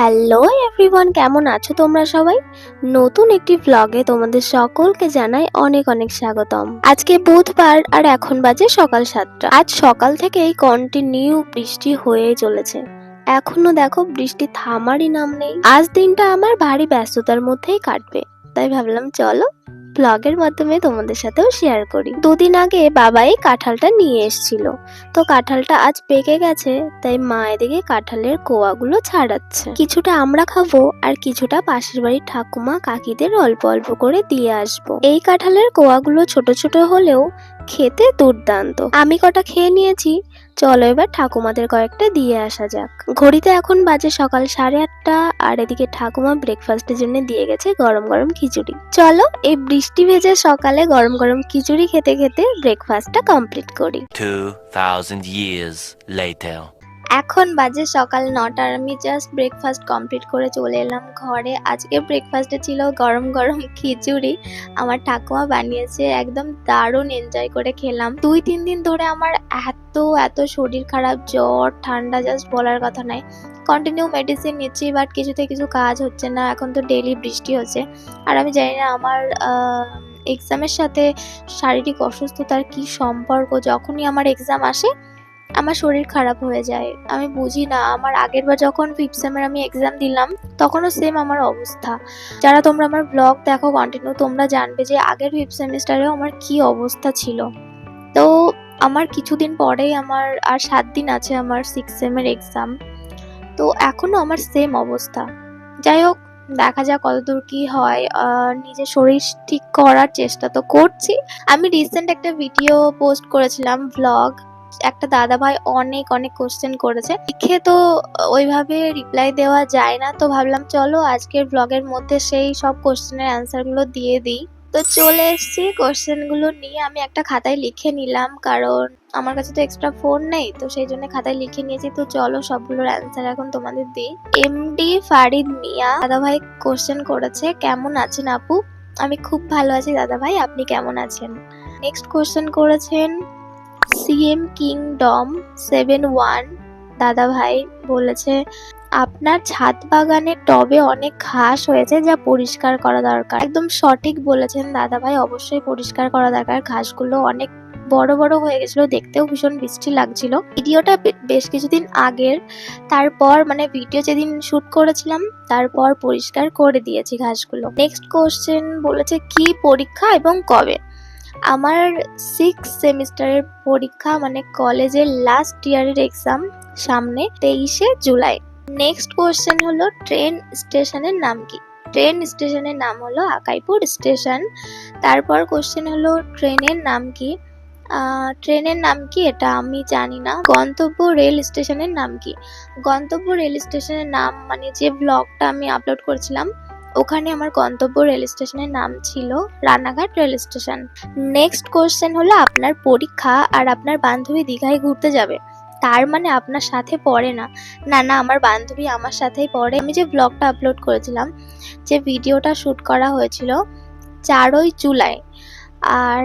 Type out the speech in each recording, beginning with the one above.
Hello everyone, কেমন আছো তোমরা সবাই? নতুন একটি ব্লগে তোমাদের সকলকে জানাই অনেক অনেক স্বাগতম। আজকে বুধবার আর এখন বাজে সকাল 7টা। আজ সকাল থেকেই কন্টিনিউ বৃষ্টি হয়েই চলেছে। এখনো দেখো বৃষ্টি থামারই নাম নেই। আজ দিনটা আমার ভারী ব্যস্ততার মধ্যেই কাটবে, তাই ভাবলাম চলো ব্লগের মাধ্যমে তোমাদের সাথেও শেয়ার করি। দুদিন আগে বাবাই কাঁঠালটা নিয়ে এসেছিল, তো কাঁঠালটা আজ পেকে গেছে, তাই মা এদিকে কাঁঠালের কোয়াগুলো ছাড়াচ্ছে। কিছুটা আমরা খাবো আর কিছুটা পাশের বাড়ির ঠাকুমা কাকিদের অল্প অল্প করে দিয়ে আসবো। এই কাঁঠালের কোয়াগুলো ছোট ছোট হলেও খেতে দুর্দান্ত। আমি কটা খেয়ে নিয়েছি, চলো এবার ঠাকুমাদের কয়েকটা দিয়ে আসা যাক। ঘড়িতে এখন বাজে সকাল 8:30 আর এদিকে ঠাকুমা ব্রেকফাস্টের জন্য দিয়ে গেছে গরম গরম খিচুড়ি। চলো এই বৃষ্টি ভেজে সকালে গরম গরম খিচুড়ি খেতে খেতে ব্রেকফাস্টটা কমপ্লিট করি। 2000 years later. এখন বাজে সকাল 9টা আর আমি জাস্ট ব্রেকফাস্ট কমপ্লিট করে চলে এলাম ঘরে। আজকে ব্রেকফাস্টে ছিল গরম গরম খিচুড়ি, আমার ঠাকুমা বানিয়েছে, একদম দারুণ এনজয় করে খেলাম। 2-3 দিন ধরে আমার এত শরীর খারাপ, জ্বর ঠান্ডা জাস্ট বলার কথা নাই। কন্টিনিউ মেডিসিন নিচ্ছি, বাট কিছুতে কিছু কাজ হচ্ছে না। এখন তো ডেইলি বৃষ্টি হচ্ছে আর আমি জানি না আমার এক্সামের সাথে শারীরিক অসুস্থতার কি সম্পর্ক। যখনই আমার এক্সাম আসে আমার শরীর খারাপ হয়ে যায়, আমি বুঝি না। আমার আগের বার যখন 5th সেমের আমি এক্সাম দিলাম তখনও সেম আমার অবস্থা। যারা তোমরা আমার ব্লগ দেখো কন্টিনিউ, তোমরা জানবে যে আগের 5th সেমিস্টারেও আমার কি অবস্থা ছিল। তো আমার কিছুদিন পরেই আমার আর 7 দিন আছে আমার 6th সেমের এক্সাম, তো এখনো আমার সেম অবস্থা। যাই হোক, দেখা যাক কতদূর কি হয়। নিজের শরীর ঠিক করার চেষ্টা তো করছি। আমি রিসেন্ট একটা ভিডিও পোস্ট করেছিলাম, ব্লগ। একটা দাদা ভাই অনেক কোশ্চেন করেছে, লিখে তো ওইভাবে রিপ্লাই দেওয়া যায় না, তো ভাবলাম চলো আজকের ব্লগের মধ্যে সেই সব কোশ্চেনের অ্যান্সার গুলো দিয়ে দিই। তো চলে এসেছি কোশ্চেন গুলো নিয়ে। আমি একটা খাতায় লিখে নিলাম, কারণ আমার কাছে তো এক্সট্রা ফোন নেই, তো সেই জন্য খাতায় লিখে নিয়েছি। তো চলো সবগুলোর অ্যান্সার এখন তোমাদের দিই। এমডি ফারিদ মিয়া দাদা ভাই কোশ্চেন করেছে, কেমন আছেন আপু? আমি খুব ভালো আছি দাদা ভাই, আপনি কেমন আছেন? নেক্সট কোশ্চেন করেছেন সিএম কিংডম 71 দাদা ভাই, বলেছে আপনার ছাদ বাগানের টবে অনেক ঘাস হয়েছে, যা পরিষ্কার করা দরকার। একদম সঠিক বলেছেন দাদা ভাই, অবশ্যই পরিষ্কার করা দরকার। ঘাসগুলো অনেক বড় বড় হয়ে গেছিল, দেখতেও ভীষণ বৃষ্টি লাগছিল। ভিডিওটা বেশ কিছুদিন আগের, তারপর মানে ভিডিও যেদিন শুট করেছিলাম তারপর পরিষ্কার করে দিয়েছি ঘাসগুলো। নেক্সট কোশ্চেন বলেছে কি পরীক্ষা এবং কবে? আমার 6th সেমিস্টারের পরীক্ষা, মানে কলেজের লাস্ট ইয়ারের এক্সাম সামনে 23শে জুলাই। নেক্সট কোশ্চেন হলো ট্রেন স্টেশনের নাম কি? ট্রেন স্টেশনের নাম হলো আকাইপুর স্টেশন। তারপর কোশ্চেন হলো ট্রেনের নাম কি? ট্রেনের নাম কি এটা আমি জানি না। গন্তব্য রেল স্টেশনের নাম কি? গন্তব্য রেল স্টেশনের নাম মানে যে ব্লগটা আমি আপলোড করেছিলাম ওখানে আমার গন্তব্য রেল স্টেশনের নাম ছিল Ranaghat rail station. Next question হলো আপনার পরীক্ষা আর আপনার বান্ধবী দীঘায় ঘুরতে যাবে, তার মানে আপনার সাথে পড়ে না? না, আমার বান্ধবী আমার সাথেই পড়ে। আমি যে ব্লগটা আপলোড করেছিলাম, যে ভিডিওটা শুট করা হয়েছিল 4ই জুলাই, আর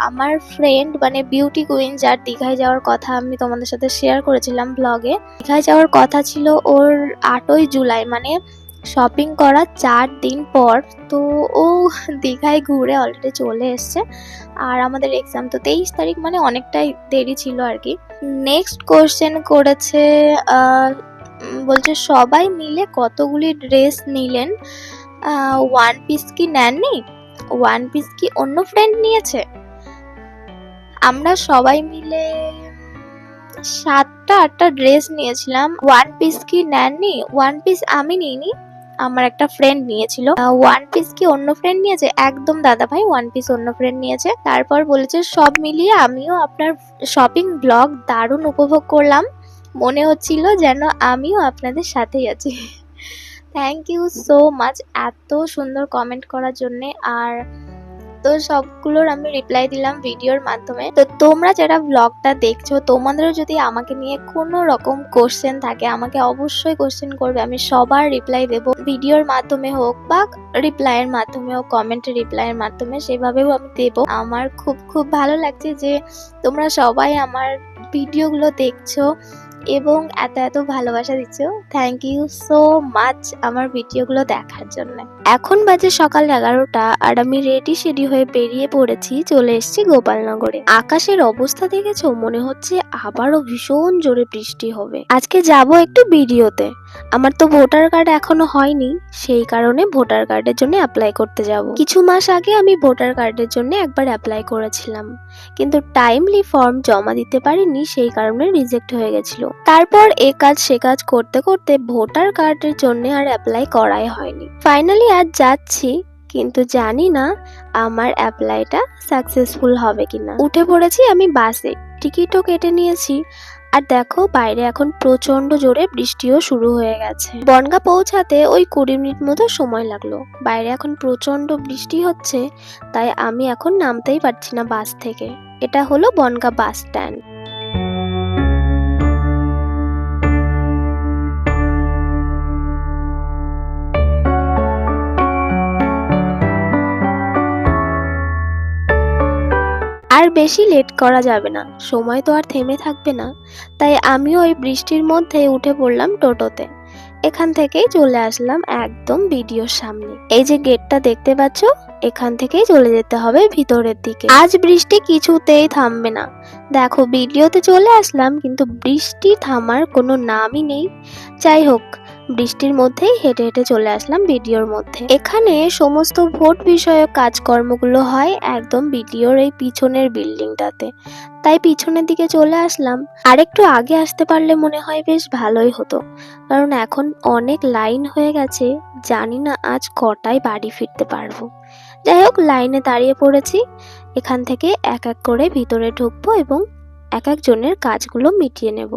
আমার ফ্রেন্ড মানে বিউটি কুইন, যার দীঘায় যাওয়ার কথা আমি তোমাদের সাথে শেয়ার করেছিলাম ব্লগে, দীঘায় যাওয়ার কথা ছিল ওর 8ই জুলাই, মানে শপিং করার 4 দিন পর। তো ও দীঘায় ঘুরে অলরেডি চলে এসছে, আর আমাদের এক্সাম তো 23 তারিখ, মানে অনেকটাই দেরি ছিল আর কি। নেক্সট কোশ্চেন করেছে বলছে সবাই মিলে কতগুলি ড্রেস নিলেন? 1 পিস কি নেননি? 1 পিস কি অন্য ফ্রেন্ড নিয়েছে? আমরা সবাই মিলে 7টা-8টা ড্রেস নিয়েছিলাম। 1 পিস কি নেননি? 1 পিস আমি নিইনি, আমার একটা ফ্রেন্ড নিয়েছিল। 1 পিস কি অন্য ফ্রেন্ড নিয়েছে? একদম দাদা ভাই, 1 পিস অন্য ফ্রেন্ড নিয়েছে। তারপর বলেছে সব মিলিয়ে আমিও আপনার শপিং ব্লগ দারুণ উপভোগ করলাম, মনে হচ্ছিল যেন আমিও আপনাদের সাথেই আছি। থ্যাংক ইউ সো মাচ এত সুন্দর কমেন্ট করার জন্য। আর তো সবগুলোর আমি রিপ্লাই দিলাম ভিডিওর মাধ্যমে। তো তোমরা যারা ব্লগটা দেখছো, তোমাদেরও যদি আমাকে নিয়ে কোনো রকম কোশ্চেন থাকে আমাকে অবশ্যই কোশ্চেন করবে, আমি সবার রিপ্লাই দেবো, ভিডিওর মাধ্যমে হোক বা রিপ্লাইয়ের মাধ্যমে হোক, কমেন্টে রিপ্লাইয়ের মাধ্যমে, সেভাবেও আমি দেবো। আমার খুব ভালো লাগছে যে তোমরা সবাই আমার ভিডিওগুলো দেখছো এবং এত ভালোবাসা দিচ্ছ। থ্যাংক ইউ সো মাচ আমার ভিডিওগুলো দেখার জন্য। এখন বাজে সকাল 11টা আর আমি রেডি হয়ে বেরিয়ে পড়েছি, চলে এসেছি গোপালনগরে। আকাশের অবস্থা দেখেছো, মনে হচ্ছে আবারও ভীষণ জোরে বৃষ্টি হবে। আজকে যাব একটু ভিডিওতে। আমার তো ভোটার কার্ড এখনো হয়নি, সেই কারণে ভোটার কার্ডের জন্য অ্যাপ্লাই করতে যাব। কিছু মাস আগে আমি ভোটার কার্ডের জন্য একবার অ্যাপ্লাই করেছিলাম, কিন্তু টাইমলি ফর্ম জমা দিতে পারিনি, সেই কারণে রিজেক্ট হয়ে গেছিল। তারপর এ কাজ সে কাজ করতে করতে ভোটার কার্ডের জন্য আর অ্যাপ্লাই করাই হয়নি। ফাইনালি আজ যাচ্ছি, কিন্তু জানি না আমার অ্যাপ্লাইটা সাকসেসফুল হবে কিনা। উঠে পড়েছি আমি বাসে, টিকিটও কেটে নিয়েছি। আর দেখো বাইরে এখন প্রচন্ড জোরে বৃষ্টিও শুরু হয়ে গেছে। বনগাঁ পৌঁছাতে ওই 20 মিনিট মতো সময় লাগলো। বাইরে এখন প্রচন্ড বৃষ্টি হচ্ছে, তাই আমি এখন নামতেই পারছি না বাস থেকে। এটা হলো বনগাঁ বাস স্ট্যান্ড। আর বেশি লেট করা যাবে না, সময় তো আর থেমে থাকবে না। তাই আমিও ওই বৃষ্টির মধ্যে উঠে পড়লাম টোটোতে। এখান থেকেই চলে আসলাম একদম ভিডিওর সামনে। এই যে গেটটা দেখতে পাচ্ছ, এখান থেকেই চলে যেতে হবে ভিতরের দিকে। আজ বৃষ্টি কিছুতেই থামবে না। দেখো ভিডিওতে চলে আসলাম, কিন্তু বৃষ্টি থামার কোনো নামই নেই। যাই হোক, বৃষ্টির মধ্যেই হেঁটে হেঁটে চলে আসলাম ভিডিওর মধ্যে। এখানে সমস্ত ভোট বিষয়ক কাজকর্মগুলো হয় একদম ভিডিওর এই পিছনের বিল্ডিংটাতে, তাই পিছনের দিকে চলে আসলাম। আর একটু আগে আসতে পারলে মনে হয় বেশ ভালোই হতো, কারণ এখন অনেক লাইন হয়ে গেছে। জানি না আজ কটায় বাড়ি ফিরতে পারবো। যাই হোক, লাইনে দাঁড়িয়ে পড়েছি। এখান থেকে এক এক করে ভিতরে ঢুকবো এবং এক একজনের কাজগুলো মিটিয়ে নেব।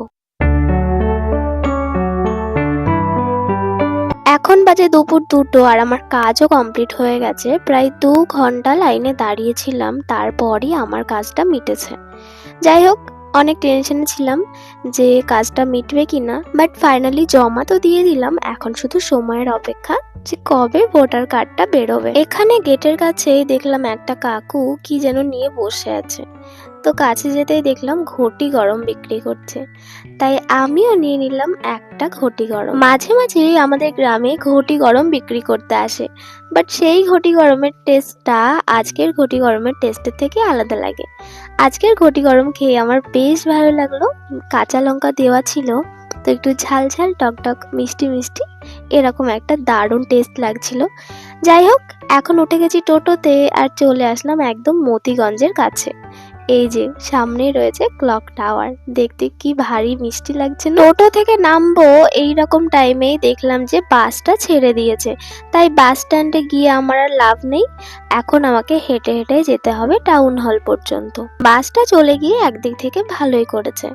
এখন বাজে দুপুর 2টো আর আমার কাজও কমপ্লিট হয়ে গেছে। প্রায় 2 ঘন্টা লাইনে দাঁড়িয়েছিলাম, তারপরই আমার কাজটা মিটেছে। যাই হোক, অনেক টেনশনে ছিলাম যে কাজটা মিটবে কিনা, বাট ফাইনালি জমা তো দিয়ে দিলাম। এখন শুধু সময়ের অপেক্ষা যে কবে ভোটার কার্ডটা বেরোবে। এখানে গেটের কাছেই দেখলাম একটা কাকু কি যেন নিয়ে বসে আছে। তো কাছে যেতেই দেখলাম ঘটি গরম বিক্রি করছে, তাই আমিও নিয়ে নিলাম একটা ঘটি গরম। মাঝে মাঝে আমাদের গ্রামে ঘটি গরম বিক্রি করতে আসে, বাট সেই ঘটি গরমের টেস্টটা আজকের ঘটি গরমের টেস্টের থেকে আলাদা লাগে। আজকের ঘটি গরম খেয়ে আমার বেশ ভালো লাগলো। কাঁচা লঙ্কা দেওয়া ছিল, তো একটু ঝাল ঝাল টকটক মিষ্টি মিষ্টি এরকম একটা দারুণ টেস্ট লাগছিল। যাই হোক, এখন উঠে গেছি টোটোতে আর চলে আসলাম একদম মতিগঞ্জের কাছে। এই যে সামনেই রয়েছে ক্লক টাওয়ার, দেখতে কি ভারী মিষ্টি লাগছে। টোটো থেকে নামবো এইরকম টাইমেই দেখলাম যে বাসটা ছেড়ে দিয়েছে, তাই বাস স্ট্যান্ডে গিয়ে আমার আর লাভ নেই। এখন আমাকে হেঁটে হেঁটে যেতে হবে টাউন হল পর্যন্ত। বাসটা চলে গিয়ে একদিক থেকে ভালোই করেছে।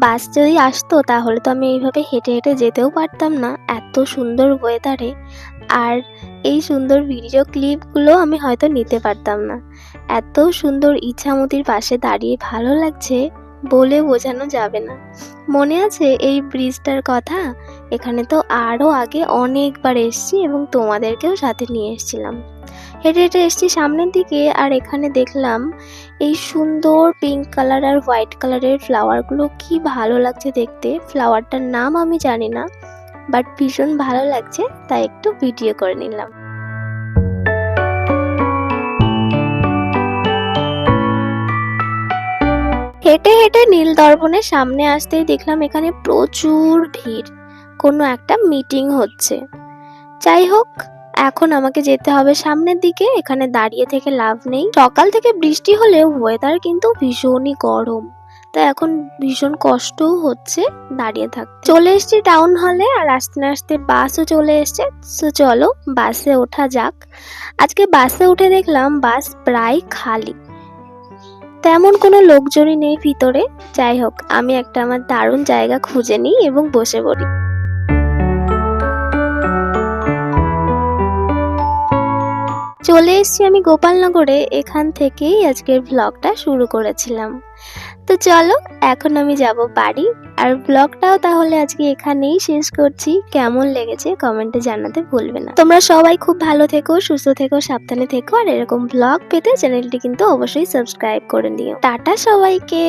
বাস যদি আসতো তাহলে তো আমি এইভাবে হেঁটে হেঁটে যেতেও পারতাম না এত সুন্দর ওয়েদারে, আর এই সুন্দর ভিডিও ক্লিপগুলো আমি হয়তো নিতে পারতাম না। এত সুন্দর ইছামতির পাশে দাঁড়িয়ে ভালো লাগছে, বলে বোঝানো যাবে না। মনে আছে এই ব্রিজটার কথা? এখানে তো আরও আগে অনেকবার এসেছি এবং তোমাদেরকেও সাথে নিয়ে এসেছিলাম। হেঁটে হেঁটে এসেছি সামনের দিকে, আর এখানে দেখলাম এই সুন্দর পিঙ্ক কালার আর হোয়াইট কালারের ফ্লাওয়ারগুলো কি ভালো লাগছে দেখতে। ফ্লাওয়ারটার নাম আমি জানি না, বাট ভীষণ ভালো লাগছে, তাই একটু ভিডিও করে নিলাম। হেঁটে হেঁটে নীল দর্পণের সামনে আসতেই দেখলাম এখানে প্রচুর ভিড়, কোনো একটা মিটিং হচ্ছে। যাই হোক, এখন আমাকে যেতে হবে সামনের দিকে, এখানে দাঁড়িয়ে থেকে লাভ নেই। সকাল থেকে বৃষ্টি হলেও ওয়েদার কিন্তু ভীষণই গরম, তাই এখন ভীষণ কষ্টও হচ্ছে দাঁড়িয়ে থাকতে। চলে এসেছি টাউন হলে, আর আস্তে আস্তে বাসও চলে এসছে। তো চলো বাসে ওঠা যাক। আজকে বাসে উঠে দেখলাম বাস প্রায় খালি, তেমন কোনো লোকজনই নেই ভিতরে। যাই হোক, আমি একটা আমার দারুণ জায়গা খুঁজে নিই এবং বসে পড়ি। চলে এসেছি আমি গোপালনগরে, এখান থেকেই আজকের ব্লগটা শুরু করেছিলাম। তো চলো এখন আমি যাব বাড়ি, আর ব্লগটাও তাহলে আজকে এখানেই শেষ করছি। কেমন লেগেছে কমেন্টে জানাতে ভুলবে না। তোমরা সবাই খুব ভালো থেকো, সুস্থ থেকো, সাবধানে থেকো, আর এরকম ব্লগ পেতে চ্যানেলটি কিন্তু অবশ্যই সাবস্ক্রাইব করে দিও। টাটা সবাইকে।